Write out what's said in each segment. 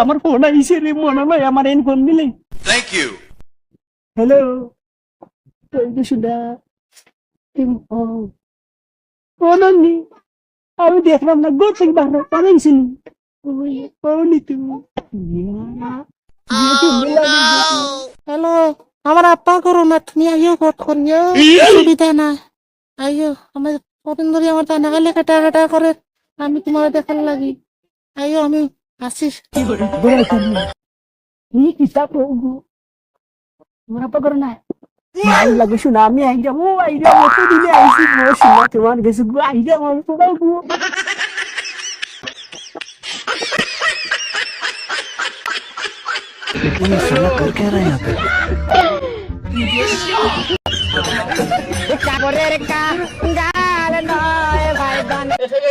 আমার ফোন আইছে রে, মনে হয় আমার এন ফোন দিলে। Thank you. হ্যালো, শুনা নি, আমি দেখলাম না গোর থেকে বাহার পালাইছিল। পাওনি তুমি? হ্যালো, আমার আব্বা করো না, তুমি আইও ভোট করিও, সুবিধা না। আইও, আমার কদিন ধরে আমার টানা গেলে কাটা কাটা করে, আমি তোমার দেখার লাগি। আইও, আমি আসিস। কিতাব মনে পকর না নাই লাগে শোনা, আমি আই যাবো কত দিনে আইসি শোনা তোমার গেছে গো, আই যাবো আমি তোমার গো।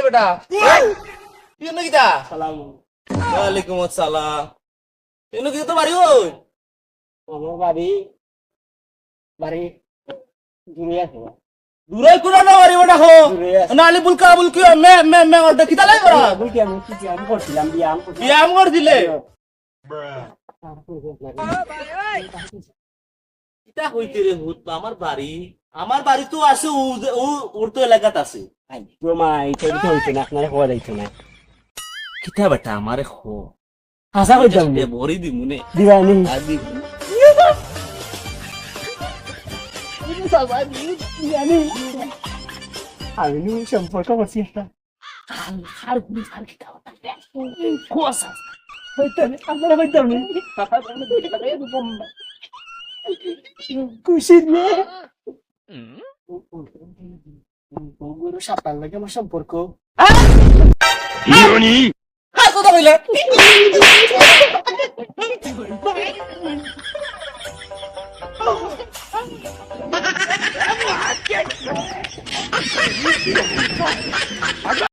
বেটা কি নাকি তা ওয়ালাইকুম আসসালাম এনো কি তো বাড়ি ওই আমার বাড়ি দূরে আছে। দূরে কোনা না বাড়ি বেটা হো নালি বুলকা বুলকি মে ওটা কিতা লাই করা বলছি আমি করছিলাম ব্যায়াম কর দিলে কিতা হইতে রে ভূত আমার বাড়ি তো আছে ওর তো এলাকাত আছে তোমা এটা হইতো না, আপনারা হওয়া যাইতো না। কিতা বেটা আমারে হো আশা করতাম বড়ি দিমুনে দিবানি আদি আমি সম্পর্ক করছি একটা খুশি সাপটার লাগে আমার সম্পর্ক। কথা বলে